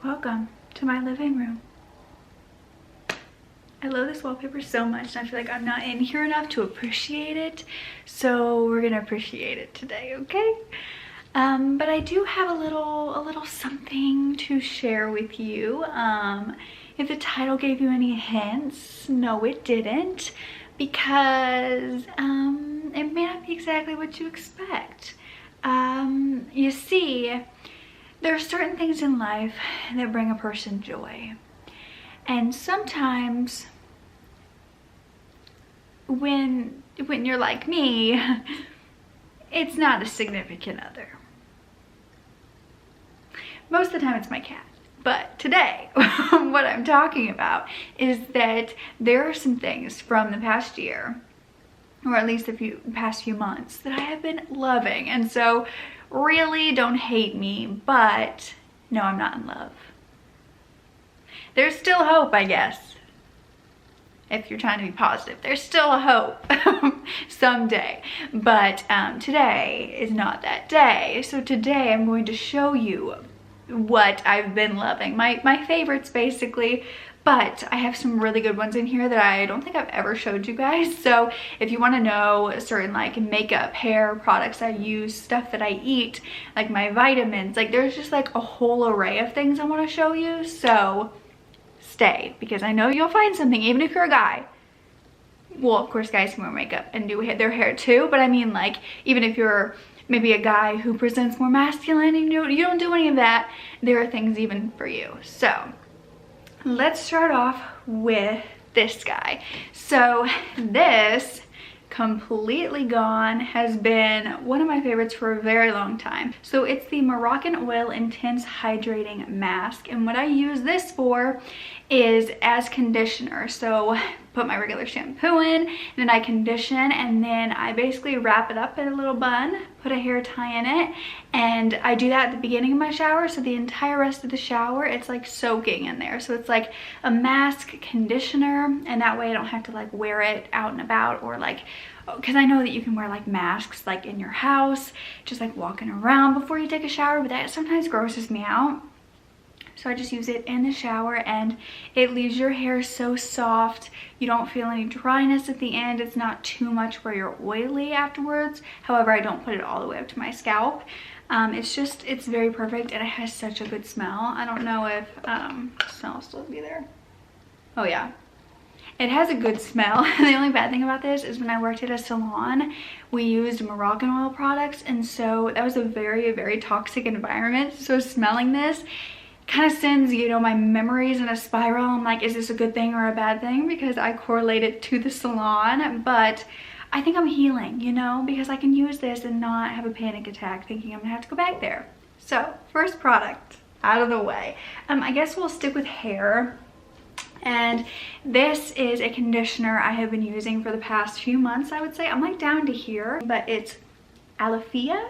Welcome to my living room. I love this wallpaper so much and I feel like I'm not in here enough to appreciate it. So we're gonna appreciate it today, okay? But I do have a little something to share with you. If the title gave you any hints, no it didn't, because it may not be exactly what you expect. You see, there are certain things in life that bring a person joy. And sometimes when you're like me, it's not a significant other. Most of the time it's my cat. But today, what I'm talking about is that there are some things from the past year, or at least the past few months, that I have been loving. And so really don't hate me, but no, I'm not in love. There's still hope, I guess. If you're trying to be positive, there's still a hope someday. But today is not that day. So today I'm going to show you what I've been loving. My favorites basically, but I have some really good ones in here that I don't think I've ever showed you guys. So if you want to know certain like makeup, hair products I use, stuff that I eat, like my vitamins, like there's just like a whole array of things I want to show you. So stay, because I know you'll find something, even if you're a guy. Well, of course guys can wear makeup and do their hair too, but I mean like even if you're maybe a guy who presents more masculine and you don't do any of that, there are things even for you. So let's start off with this guy. So this Completely Gone has been one of my favorites for a very long time. So it's the Moroccan Oil Intense Hydrating Mask, and what I use this for is as conditioner. So put my regular shampoo in, and then I condition, and then I basically wrap it up in a little bun, put a hair tie in it, and I do that at the beginning of my shower. So the entire rest of the shower, it's like soaking in there. So it's like a mask conditioner, and that way I don't have to like wear it out and about, or like, because I know that you can wear like masks like in your house, just like walking around before you take a shower, but that sometimes grosses me out. So I just use it in the shower, and it leaves your hair so soft. You don't feel any dryness at the end. It's not too much where you're oily afterwards. However, I don't put it all the way up to my scalp. It's very perfect, and it has such a good smell. I don't know if smell will still be there. Oh yeah. It has a good smell. The only bad thing about this is when I worked at a salon, we used Moroccan oil products, and so that was a very, very toxic environment. So smelling this kind of sends, you know, my memories in a spiral. I'm like, is this a good thing or a bad thing? Because I correlate it to the salon, but I think I'm healing, you know, because I can use this and not have a panic attack thinking I'm gonna have to go back there. So first product out of the way. I guess we'll stick with hair. And this is a conditioner I have been using for the past few months, I would say. I'm like down to here, but it's Alafia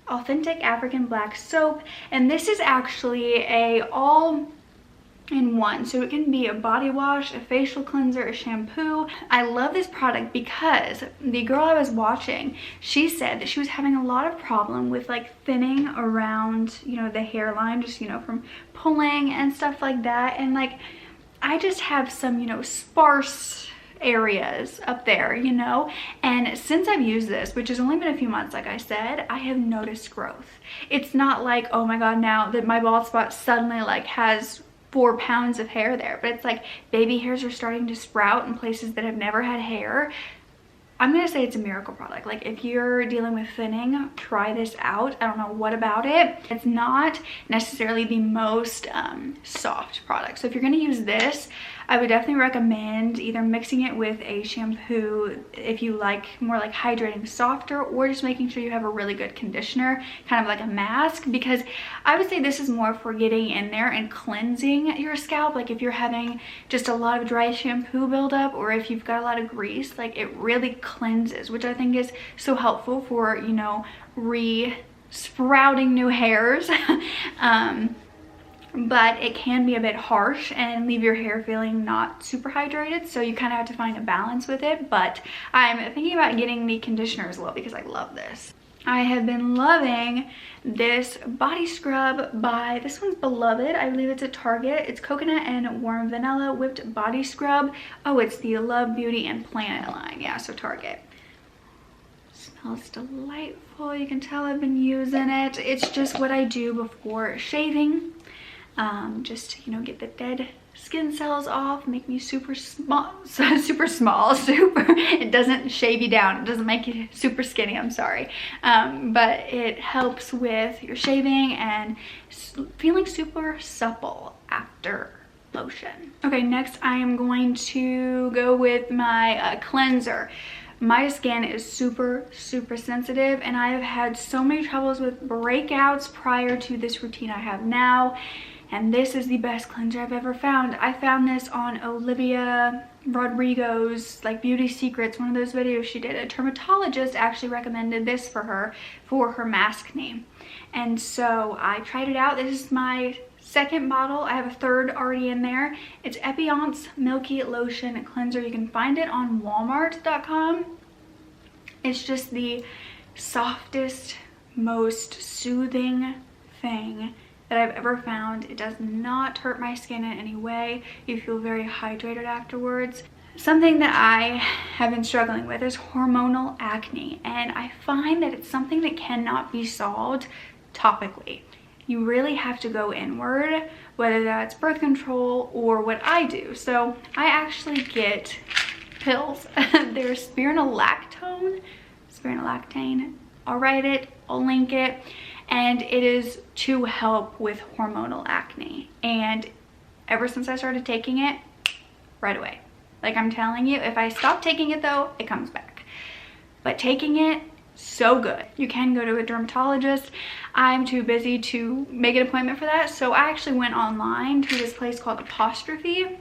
Authentic African Black Soap, and this is actually a all-in-one, so it can be a body wash, a facial cleanser, a shampoo. I love this product because the girl I was watching, she said that she was having a lot of problem with like thinning around, you know, the hairline, just, you know, from pulling and stuff like that. And like I just have some, you know, sparse areas up there, you know, and since I've used this, which has only been a few months, like I said, I have noticed growth. It's not like, oh my god, now that my bald spot suddenly like has 4 pounds of hair there, but it's like baby hairs are starting to sprout in places that have never had hair. I'm gonna say it's a miracle product. Like if you're dealing with thinning, try this out. I don't know what about it. It's not necessarily the most soft product. So if you're gonna use this, I would definitely recommend either mixing it with a shampoo if you like more like hydrating softer, or just making sure you have a really good conditioner, kind of like a mask, because I would say this is more for getting in there and cleansing your scalp. Like if you're having just a lot of dry shampoo buildup, or if you've got a lot of grease, like it really cleanses, which I think is so helpful for, you know, sprouting new hairs. But it can be a bit harsh and leave your hair feeling not super hydrated, so you kind of have to find a balance with it. But I'm thinking about getting the conditioner as well because I love this. I have been loving this body scrub by, this one's Beloved. I believe it's at Target. It's coconut and warm vanilla whipped body scrub. Oh, it's the Love, Beauty, and Planet line. Yeah, so Target. Smells delightful. You can tell I've been using it. It's just what I do before shaving. Just to, you know, get the dead skin cells off, make me super small, it doesn't shave you down, it doesn't make you super skinny, I'm sorry, but it helps with your shaving and feeling super supple after lotion. Okay, next I am going to go with my cleanser. My skin is super sensitive, and I have had so many troubles with breakouts prior to this routine I have now. And this is the best cleanser I've ever found. I found this on Olivia Rodrigo's like Beauty Secrets, one of those videos she did. A dermatologist actually recommended this for her maskne. And so I tried it out. This is my second bottle. I have a third already in there. It's Epionce Milky Lotion Cleanser. You can find it on Walmart.com. It's just the softest, most soothing thing that I've ever found. It does not hurt my skin in any way. You feel very hydrated afterwards. Something that I have been struggling with is hormonal acne, and I find that it's something that cannot be solved topically. You really have to go inward, whether that's birth control or what I do. So I actually get pills. They're spironolactone. I'll write it, I'll link it. And it is to help with hormonal acne. And ever since I started taking it, right away. Like I'm telling you, if I stop taking it though, it comes back. But taking it, so good. You can go to a dermatologist. I'm too busy to make an appointment for that. So I actually went online to this place called Apostrophe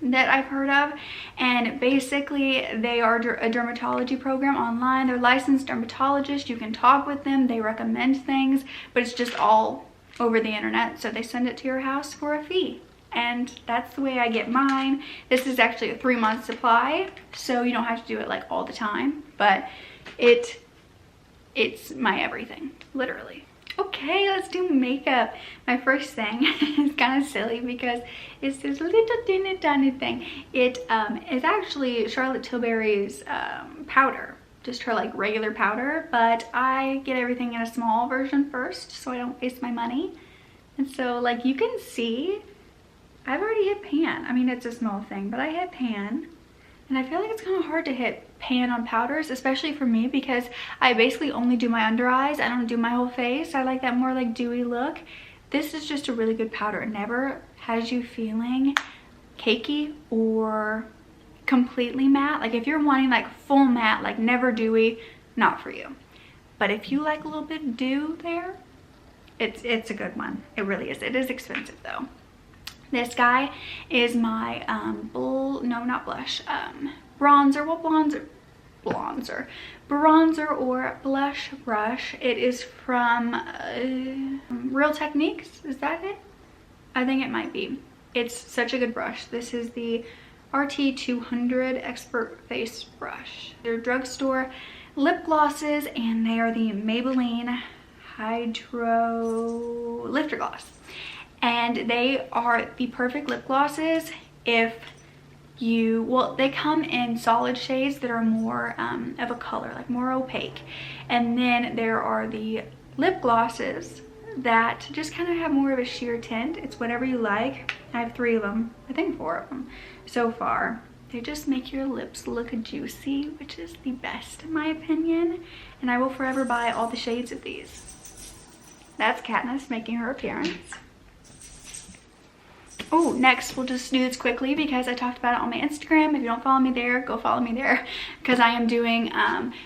that I've heard of, and basically they are a dermatology program online. They're licensed dermatologists. You can talk with them, they recommend things, but it's just all over the internet. So they send it to your house for a fee, and that's the way I get mine. This is actually a 3-month supply, so you don't have to do it like all the time, but it's my everything, literally. Okay, let's do makeup. My first thing is kind of silly because it's this little tiny thing. It is actually Charlotte Tilbury's powder, just her like regular powder, but I get everything in a small version first so I don't waste my money. And so like you can see, I've already hit pan. I mean, it's a small thing, but I hit pan. And I feel like it's kind of hard to hit pan on powders, especially for me, because I basically only do my under eyes. I don't do my whole face. I like that more like dewy look. This is just a really good powder. It never has you feeling cakey or completely matte. Like if you're wanting like full matte, like never dewy, not for you. But if you like a little bit of dew there, it's a good one. It really is. It is expensive though. This guy is my bronzer or blush brush. It is from Real Techniques. Is that it? I think it might be. It's such a good brush. This is the RT200 Expert Face Brush. They're drugstore lip glosses, and they are the Maybelline Hydro Lifter Gloss. And they are the perfect lip glosses if you, well, they come in solid shades that are more of a color, like more opaque. And then there are the lip glosses that just kind of have more of a sheer tint. It's whatever you like. I have 3 of them, I think 4 of them so far. They just make your lips look juicy, which is the best in my opinion. And I will forever buy all the shades of these. That's Katniss making her appearance. Oh, next we'll just do this quickly because I talked about it on my Instagram. If you don't follow me there, go follow me there, because I am doing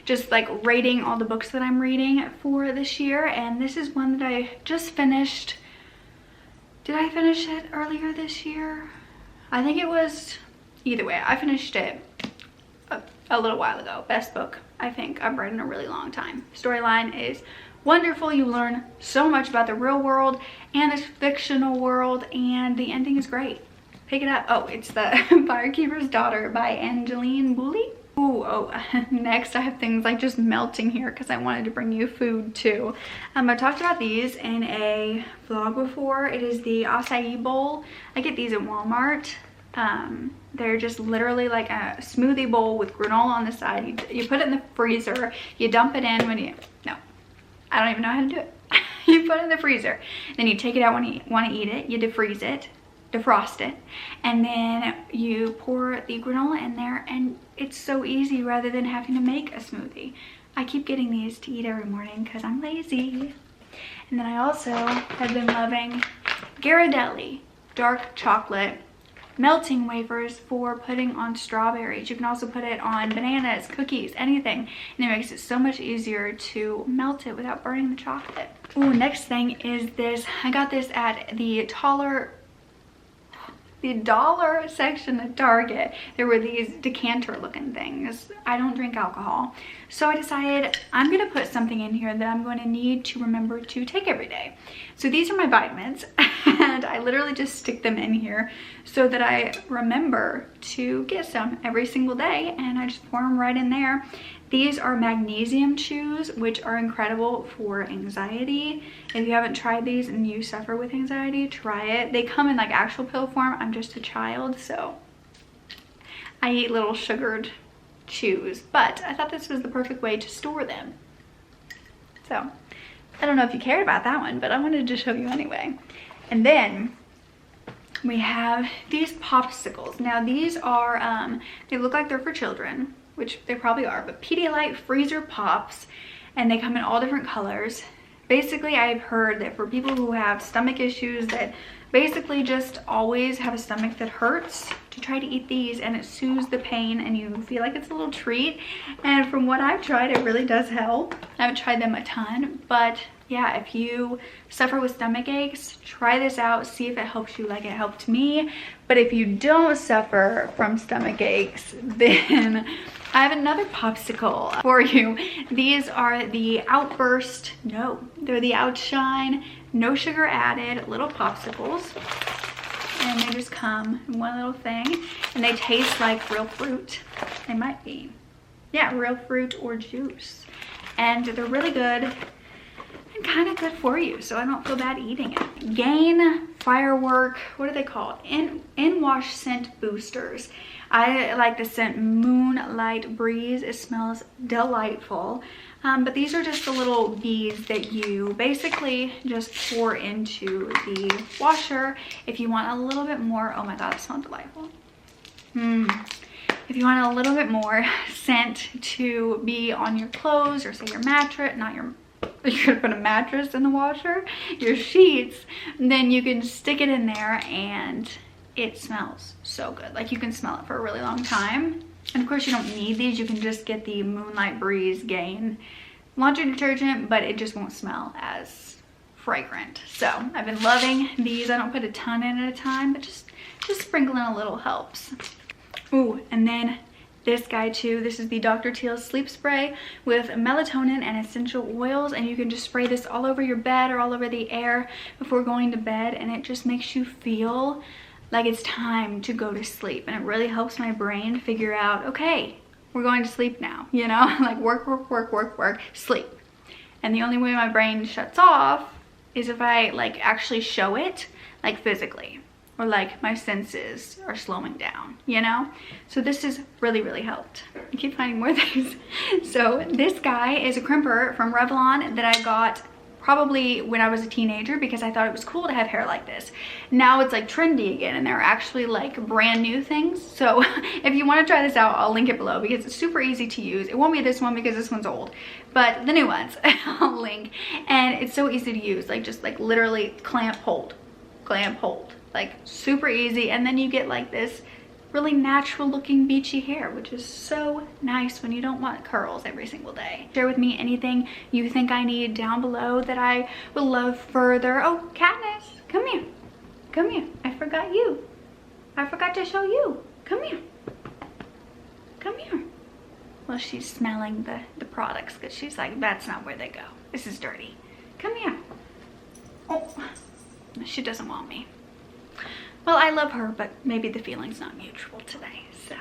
just like rating all the books that I'm reading for this year. And this is one that I just finished. Did I finish it earlier this year? I think it was, either way, I finished it a little while ago. Best book I think I've read in a really long time. Storyline is wonderful. You learn so much about the real world and this fictional world, and the ending is great. Pick it up. Oh, it's The Firekeeper's Daughter by Angeline Booley. Ooh, oh, next I have things like just melting here because I wanted to bring you food too. I talked about these in a vlog before. It is the Acai Bowl. I get these at Walmart. They're just literally like a smoothie bowl with granola on the side. You put it in the freezer. You dump it in when you, no, I don't even know how to do it. You put it in the freezer. Then you take it out when you want to eat it. You defrost it, and then you pour the granola in there, and it's so easy rather than having to make a smoothie. I keep getting these to eat every morning because I'm lazy. And then I also have been loving Ghirardelli dark chocolate melting wafers for putting on strawberries. You can also put it on bananas, cookies, anything, and it makes it so much easier to melt it without burning the chocolate. Ooh, next thing is this. I got this at the dollar section at Target. There were these decanter looking things. I don't drink alcohol, so I decided I'm gonna put something in here that I'm going to need to remember to take every day. So these are my vitamins, and I literally just stick them in here so that I remember to get some every single day, and I just pour them right in there. These are magnesium chews, which are incredible for anxiety. If you haven't tried these and you suffer with anxiety, try it. They come in like actual pill form. I'm just a child, so I eat little sugared chews, but I thought this was the perfect way to store them. So I don't know if you cared about that one, but I wanted to show you anyway. And then we have these popsicles. Now these are, they look like they're for children, which they probably are, but Pedialyte freezer pops, and they come in all different colors. Basically, I've heard that for people who have stomach issues that basically just always have a stomach that hurts, to try to eat these, and it soothes the pain and you feel like it's a little treat. And from what I've tried, it really does help. I haven't tried them a ton, but yeah, if you suffer with stomach aches, try this out, see if it helps you like it helped me. But if you don't suffer from stomach aches, then I have another popsicle for you. These are the Outburst, no, they're the Outshine, no sugar added little popsicles. And they just come in one little thing, and they taste like real fruit. They might be, yeah, real fruit or juice. And they're really good and kind of good for you, so I don't feel bad eating it. Gain Firework, what are they called? In-wash scent boosters. I like the scent Moonlight Breeze. It smells delightful. But these are just the little beads that you basically just pour into the washer. If you want a little bit more, oh my god, it smells delightful. If you want a little bit more scent to be on your clothes, or say your mattress, not your, you're gonna put a mattress in the washer, your sheets, then you can stick it in there and it smells so good. Like, you can smell it for a really long time. And of course you don't need these, you can just get the Moonlight Breeze Gain laundry detergent, but it just won't smell as fragrant. So I've been loving these. I don't put a ton in at a time, but just sprinkling a little helps. Ooh, and then this guy too. This is the Dr. Teal's sleep spray with melatonin and essential oils, and you can just spray this all over your bed or all over the air before going to bed, and it just makes you feel like it's time to go to sleep. And it really helps my brain figure out, okay, we're going to sleep now, you know? Like work, sleep. And the only way my brain shuts off is if I like actually show it, like physically, or like my senses are slowing down, you know? So this has really helped. I keep finding more things. So this guy is a crimper from Revlon that I got probably when I was a teenager because I thought it was cool to have hair like this. Now it's like trendy again, and they're actually like brand new things. So if you want to try this out, I'll link it below because it's super easy to use. It won't be this one because this one's old, but the new ones I'll link. And it's so easy to use, like just like literally clamp hold, like super easy. And then you get like this really natural looking beachy hair, which is so nice when you don't want curls every single day. Share with me anything you think I need down below that I would love further. Oh, Katniss, come here. Come here. I forgot you. I forgot to show you. Come here. Come here. Well, she's smelling the products because she's like, that's not where they go. This is dirty. Come here. Oh, she doesn't want me. Well, I love her, but maybe the feeling's not mutual today, so.